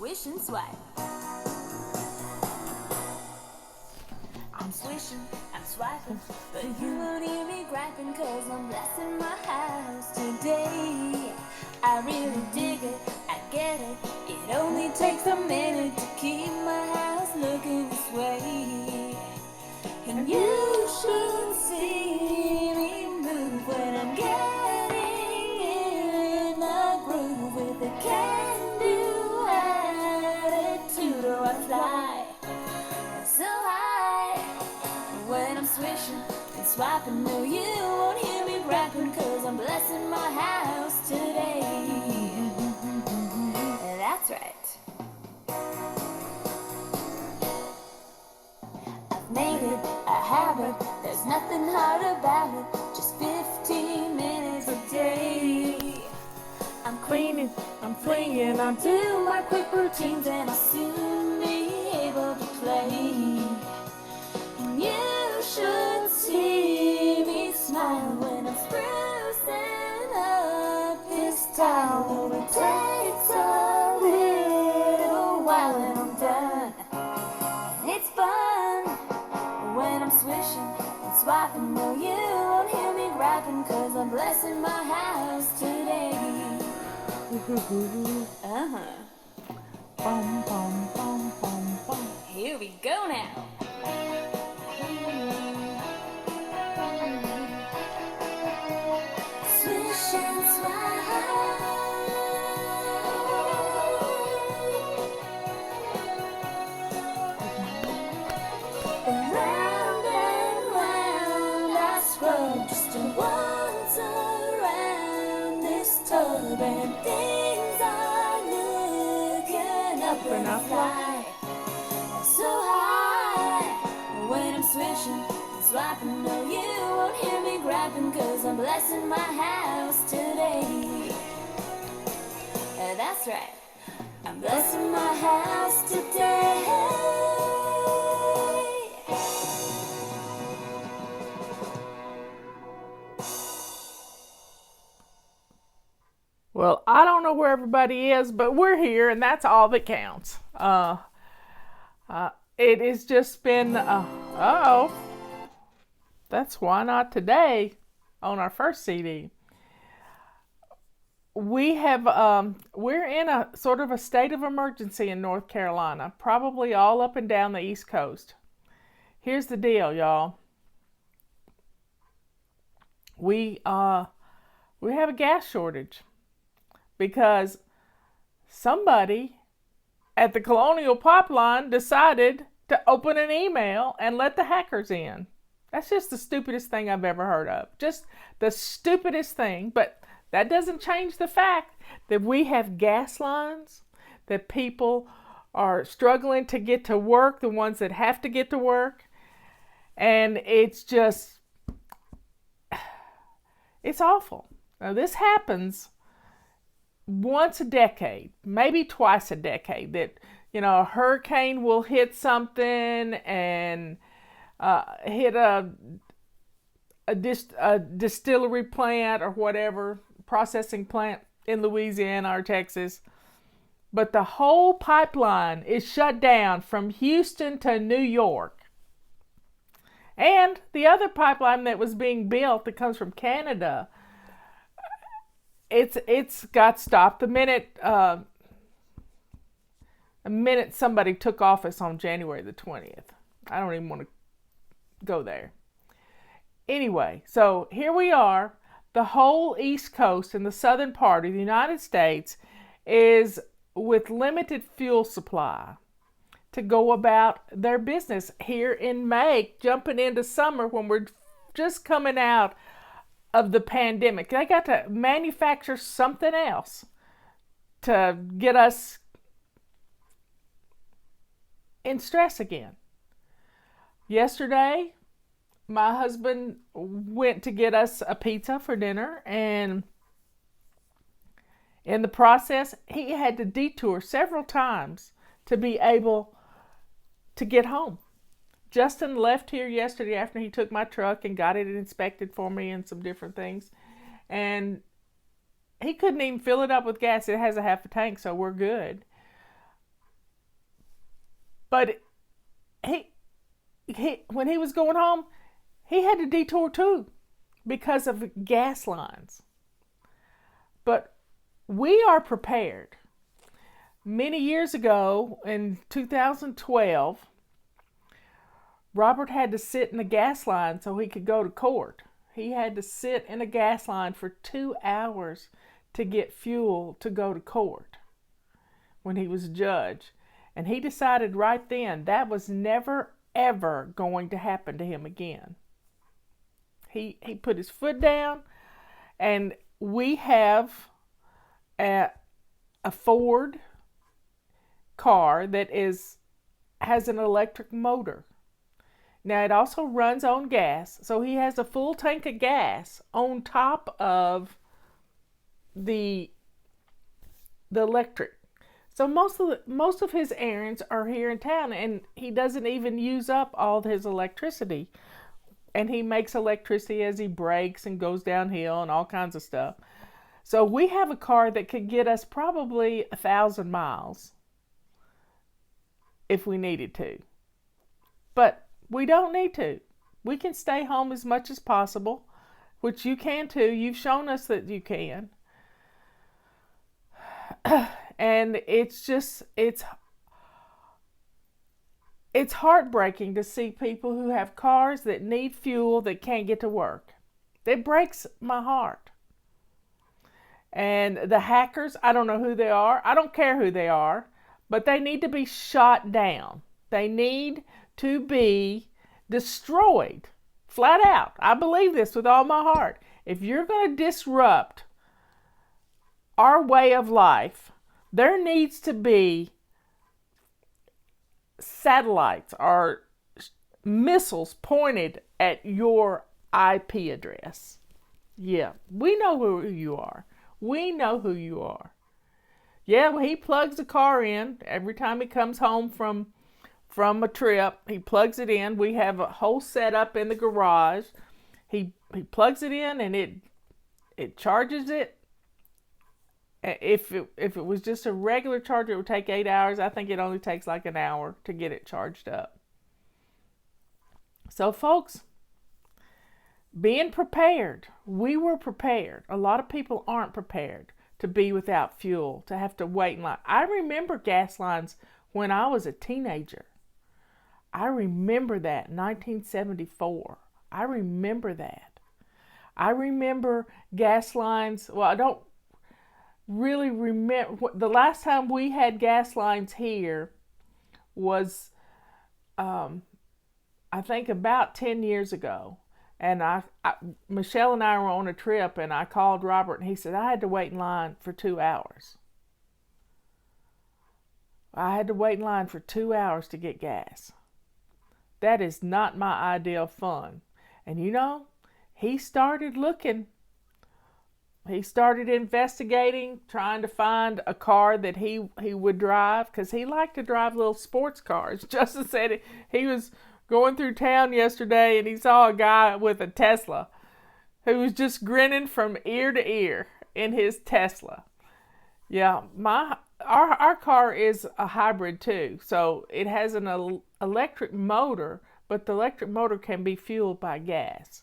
swish and swipe. I'm swishing, I'm swiping, but you won't hear me griping, cause I'm blessing my house today. I really dig it, I get it, it only takes a minute to keep my house looking this way. And you should see me move when I'm getting in the groove with a can-do attitude, or I fly so high when I'm swishing and swiping. No, you won't hear me rapping, cause I'm blessing my house today. That's right. I've made it a habit, there's nothing hard about it, just 15 minutes a day. I'm cleaning, I'm flinging, I'm doing my quick routines, and I'll soon be able to play. And you should see me smile when I'm sprucing up this towel. It takes a little while and I'm done. And it's fun when I'm swishing and swiping. No, you won't hear me griping, cause I'm blessing my house today. Bum, bum, bum, bum, bum. Here we go now. Swish and swipe. Round and round I scrub just once around this tub, and things are looking up when I fly so high when I'm swishing and swiping. No, you won't hear me griping, cause I'm blessing my house today. That's right, I'm blessing my house today. Well, I don't know where everybody is, but we're here, and that's all that counts. It has just been, that's Why Not Today on our first CD. We have, we're in a sort of a state of emergency in North Carolina, probably all up and down the East Coast. Here's the deal, y'all. We have a gas shortage because somebody at the Colonial Pipeline decided to open an email and let the hackers in. That's just the stupidest thing I've ever heard of. Just the stupidest thing. But that doesn't change the fact that we have gas lines, that people are struggling to get to work, the ones that have to get to work. And it's just, it's awful. Now, this happens once a decade, maybe twice a decade, that, you know, a hurricane will hit something and hit a distillery plant or whatever, processing plant in Louisiana or Texas. But the whole pipeline is shut down from Houston to New York. And the other pipeline that was being built that comes from Canada, it's got stopped the minute somebody took office on January the 20th. I don't even want to go there. Anyway, so here we are. The whole East Coast and the southern part of the United States is with limited fuel supply to go about their business here in May, jumping into summer when we're just coming out of the pandemic. They got to manufacture something else to get us in stress again. Yesterday, my husband went to get us a pizza for dinner, and in the process, he had to detour several times to be able to get home. Justin left here yesterday after he took my truck and got it inspected for me and some different things. And he couldn't even fill it up with gas. It has a half a tank, so we're good. But when he was going home, he had to detour too because of gas lines. But we are prepared. Many years ago, in 2012, Robert had to sit in a gas line so he could go to court. He had to sit in a gas line for 2 hours to get fuel to go to court when he was a judge. And he decided right then that was never, ever going to happen to him again. He put his foot down, and we have a Ford car that has an electric motor. Now it also runs on gas, so he has a full tank of gas on top of the electric. So most of his errands are here in town, and he doesn't even use up all his electricity. And he makes electricity as he brakes and goes downhill and all kinds of stuff. So we have a car that could get us probably 1,000 miles if we needed to. But we don't need to. We can stay home as much as possible, which you can too. You've shown us that you can. And it's heartbreaking to see people who have cars that need fuel that can't get to work. It breaks my heart. And the hackers, I don't know who they are. I don't care who they are, but they need to be shot down. They need to be destroyed, flat out. I believe this with all my heart. If you're going to disrupt our way of life, there needs to be satellites or missiles pointed at your IP address. Yeah, we know who you are. We know who you are. Yeah, well, he plugs the car in every time he comes home from a trip. He plugs it in. We have a whole setup in the garage. He plugs it in and it charges it. If it was just a regular charger, it would take 8 hours. I think it only takes like an hour to get it charged up. So, folks, being prepared. We were prepared. A lot of people aren't prepared to be without fuel, to have to wait in line. I remember gas lines when I was a teenager. I remember that, 1974. I remember that. I remember gas lines. Well, I don't really remember. The last time we had gas lines here was, I think, about 10 years ago. And Michelle and I were on a trip, and I called Robert, and he said, I had to wait in line for 2 hours. I had to wait in line for 2 hours to get gas. That is not my ideal fun. And you know, he started looking. He started investigating, trying to find a car that he would drive, because he liked to drive little sports cars. Justin said he was going through town yesterday and he saw a guy with a Tesla who was just grinning from ear to ear in his Tesla. Yeah, our car is a hybrid too, so it has an electric motor, but the electric motor can be fueled by gas.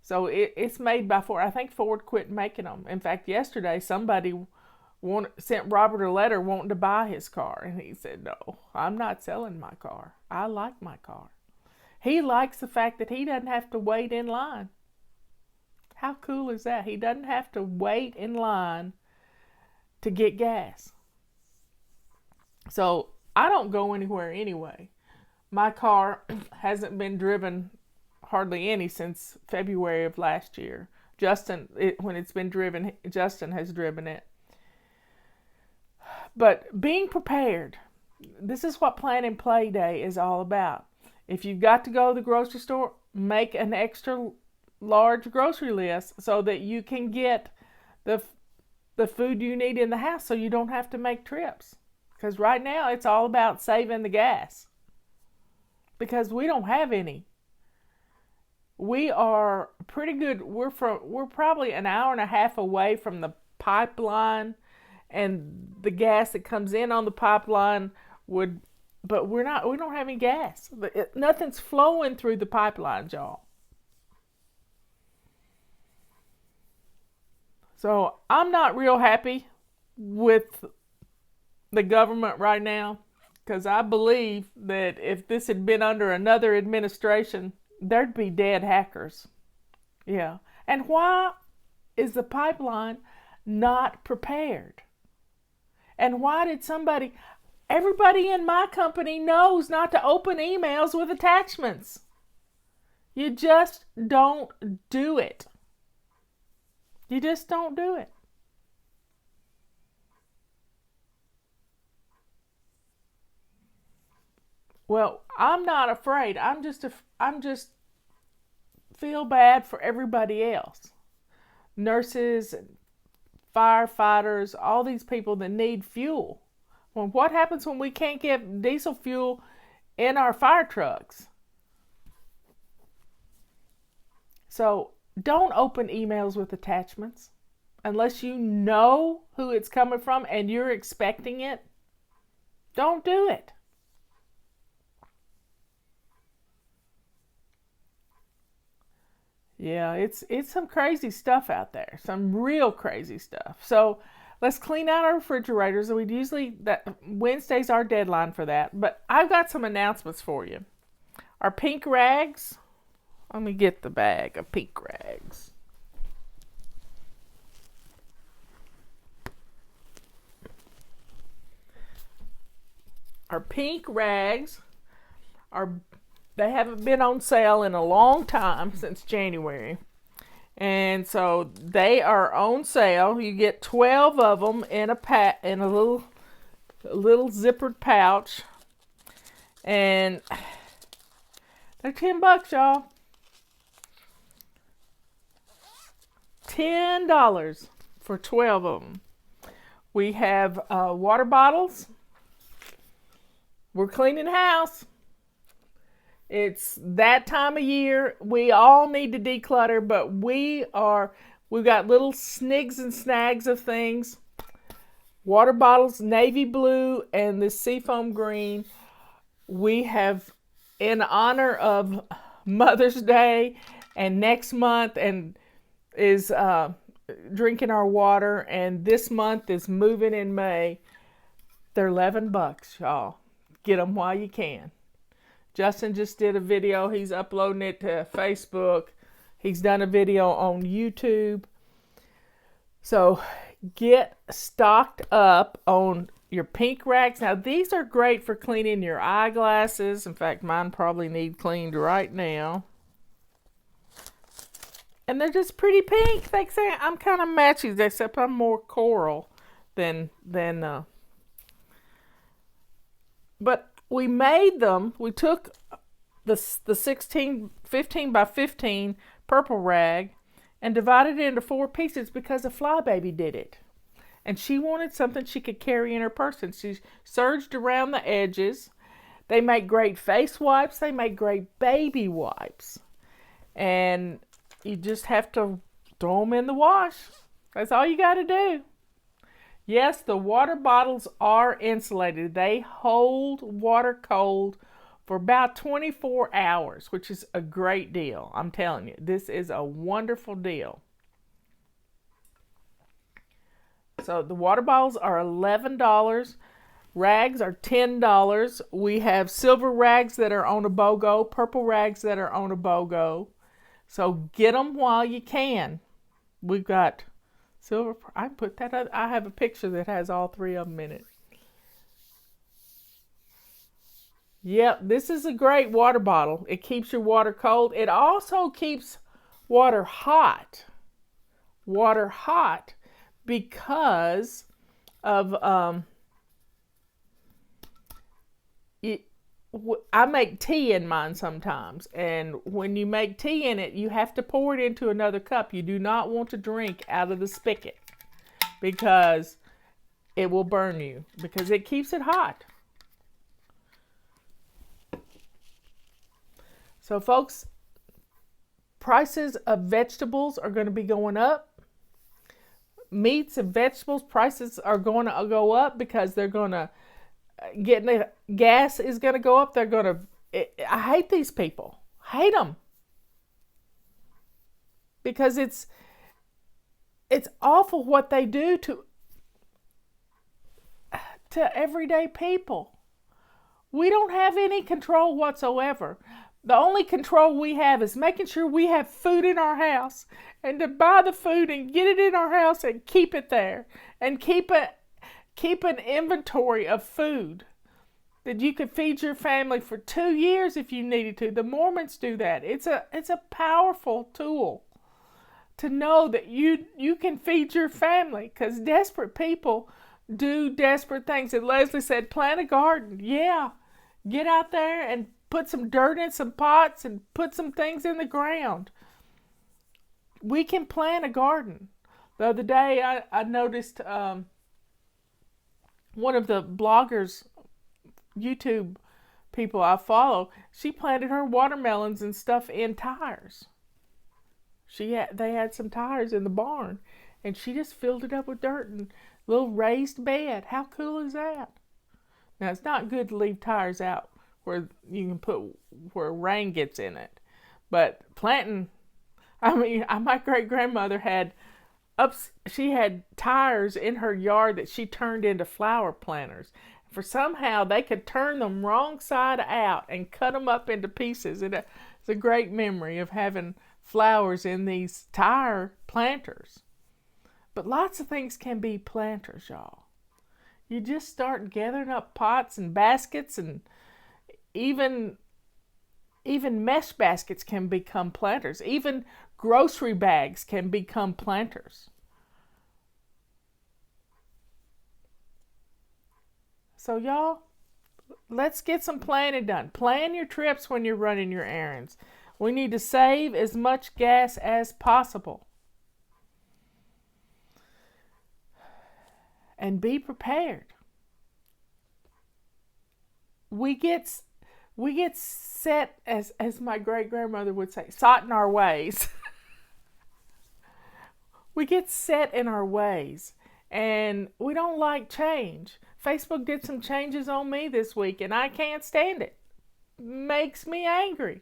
So it's made by Ford. I think Ford quit making them. In fact, yesterday somebody sent Robert a letter wanting to buy his car, and he said, no, I'm not selling my car. I like my car. He likes the fact that he doesn't have to wait in line. How cool is that? He doesn't have to wait in line to get gas. So I don't go anywhere anyway. My car hasn't been driven hardly any since February of last year. When it's been driven, Justin has driven it. But being prepared, this is what Plan and Play Day is all about. If you've got to go to the grocery store, make an extra large grocery list so that you can get the food you need in the house so you don't have to make trips. Because right now it's all about saving the gas. Because we don't have any. We are pretty good. We're probably an hour and a half away from the pipeline, and the gas that comes in on the pipeline would but we don't have any gas. Nothing's flowing through the pipelines, y'all. So I'm not real happy with the government right now, because I believe that if this had been under another administration, there'd be dead hackers. Yeah. And why is the pipeline not prepared? And why did everybody in my company knows not to open emails with attachments. You just don't do it. You just don't do it. Well, I'm not afraid. I'm just feel bad for everybody else. Nurses and firefighters, all these people that need fuel. Well, what happens when we can't get diesel fuel in our fire trucks? So don't open emails with attachments unless you know who it's coming from and you're expecting it. Don't do it. Yeah, it's some crazy stuff out there, some real crazy stuff. So let's clean out our refrigerators. That Wednesday's our deadline for that. But I've got some announcements for you. Our pink rags. Let me get the bag of pink rags. Our pink rags they haven't been on sale in a long time, since January. And so they are on sale. You get 12 of them in a little zippered pouch. And they're $10, y'all. $10 for 12 of them. We have water bottles. We're cleaning house. It's that time of year. We all need to declutter, but we've got little snigs and snags of things. Water bottles, navy blue and the Seafoam green. We have, in honor of Mother's Day and next month, and is drinking our water, and this month is moving in May. They're $11, y'all. Get them while you can. Justin just did a video. He's uploading it to Facebook. He's done a video on YouTube. So get stocked up on your pink rags. Now, these are great for cleaning your eyeglasses. In fact, mine probably need cleaned right now. And they're just pretty pink. They say I'm kind of matchy, except I'm more coral than but we made them. We took the 15 by 15 purple rag and divided it into 4 pieces because a flybaby did it. And she wanted something she could carry in her purse. And she serged around the edges. They make great face wipes. They make great baby wipes. And you just have to throw them in the wash. That's all you got to do. Yes, the water bottles are insulated. They hold water cold for about 24 hours, which is a great deal. I'm telling you, this is a wonderful deal. So the water bottles are $11. Rags are $10. We have silver rags that are on a BOGO, purple rags that are on a BOGO. So get them while you can. We've got silver. I put that up. I have a picture that has all 3 of them in it. Yep, this is a great water bottle. It keeps your water cold. It also keeps water hot. Water hot because of I make tea in mine sometimes, and when you make tea in it, you have to pour it into another cup. You do not want to drink out of the spigot because it will burn you, because it keeps it hot. So folks, prices of vegetables are going to be going up. Meats and vegetables prices are going to go up because they're going to getting the gas is going to go up. They're going to. I hate these people. Hate them because it's awful what they do to everyday people. We don't have any control whatsoever. The only control we have is making sure we have food in our house and to buy the food and get it in our house and keep it there and keep an inventory of food that you could feed your family for 2 years if you needed to. The Mormons do that. It's a powerful tool to know that you can feed your family, because desperate people do desperate things. And Leslie said, plant a garden. Yeah, get out there and put some dirt in some pots and put some things in the ground. We can plant a garden. The other day I noticed one of the bloggers, YouTube people I follow, she planted her watermelons and stuff in tires. They had some tires in the barn, and she just filled it up with dirt and a little raised bed. How cool is that? Now, it's not good to leave tires out where you can put where rain gets in it, but planting. I mean, my great grandmother had she had tires in her yard that she turned into flower planters. For somehow they could turn them wrong side out and cut them up into pieces. It's a great memory of having flowers in these tire planters. But lots of things can be planters, y'all. You just start gathering up pots and baskets, and even mesh baskets can become planters. Even grocery bags can become planters. So y'all, let's get some planning done. Plan your trips when you're running your errands. We need to save as much gas as possible. And be prepared. We get set, as my great grandmother would say, set in our ways. We get set in our ways, and we don't like change. Facebook did some changes on me this week, and I can't stand it. Makes me angry.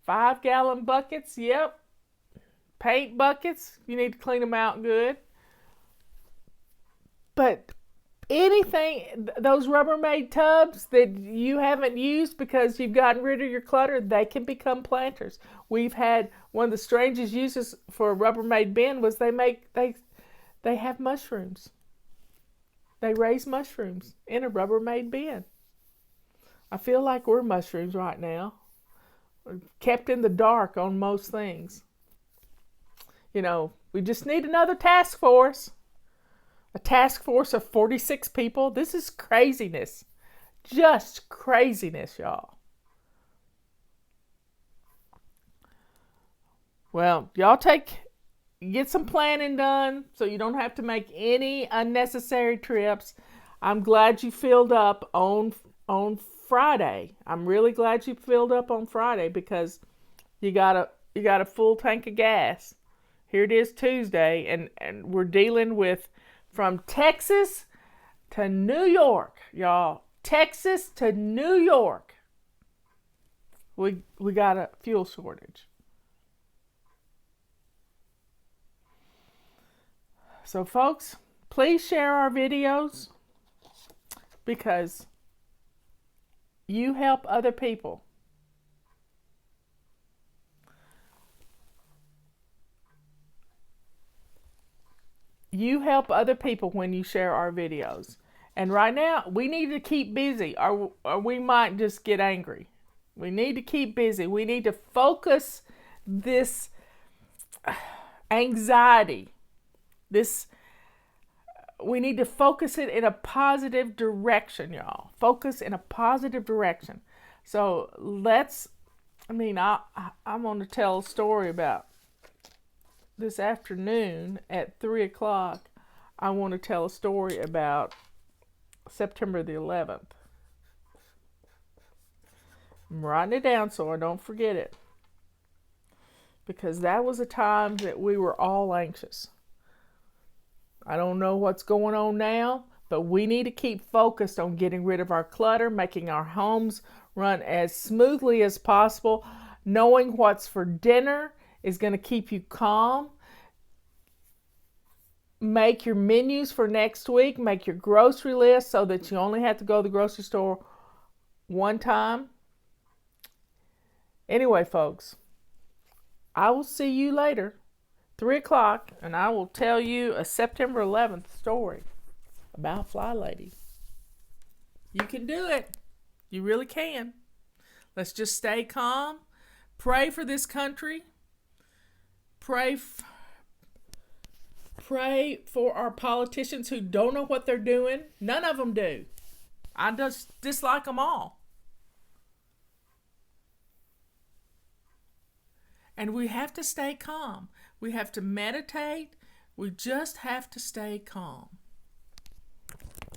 5-gallon buckets, yep. Paint buckets, you need to clean them out good. But anything, those Rubbermaid tubs that you haven't used because you've gotten rid of your clutter, they can become planters. We've had one of the strangest uses for a Rubbermaid bin was they have mushrooms. They raise mushrooms in a Rubbermaid bin. I feel like we're mushrooms right now. We're kept in the dark on most things. You know, we just need another task force. A task force of 46 people. This is craziness. Just craziness, y'all. Well, y'all get some planning done so you don't have to make any unnecessary trips. I'm glad you filled up on Friday. I'm really glad you filled up on Friday because you got a full tank of gas. Here it is Tuesday, and we're dealing with from Texas to New York, y'all. Texas to New York. We got a fuel shortage. So folks, please share our videos because you help other people. You help other people when you share our videos. And right now, we need to keep busy or we might just get angry. We need to keep busy. We need to focus this anxiety. We need to focus it in a positive direction, y'all. Focus in a positive direction. So I'm going to tell a story about this afternoon at 3 o'clock. I want to tell a story about September the 11th. I'm writing it down so I don't forget it. Because that was a time that we were all anxious. I don't know what's going on now, but we need to keep focused on getting rid of our clutter, making our homes run as smoothly as possible. Knowing what's for dinner is going to keep you calm. Make your menus for next week. Make your grocery list so that you only have to go to the grocery store one time. Anyway, folks, I will see you later, 3 o'clock, and I will tell you a September 11th story about Fly Lady. You can do it. You really can. Let's just stay calm. Pray for this country. Pray for our politicians who don't know what they're doing. None of them do. I just dislike them all. And we have to stay calm. We have to meditate. We just have to stay calm.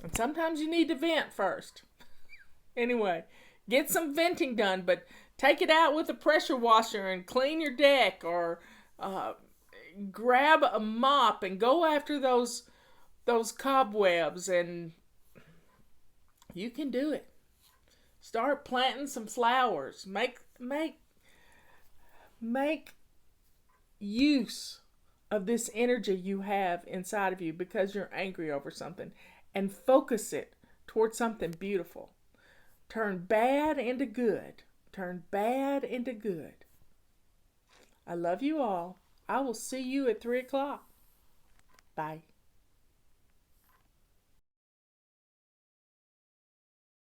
And sometimes you need to vent first. Anyway, get some venting done, but take it out with a pressure washer and clean your deck, or grab a mop and go after those cobwebs, and you can do it. Start planting some flowers. Make use of this energy you have inside of you because you're angry over something, and focus it towards something beautiful. Turn bad into good. Turn bad into good. I love you all. I will see you at 3 o'clock. Bye.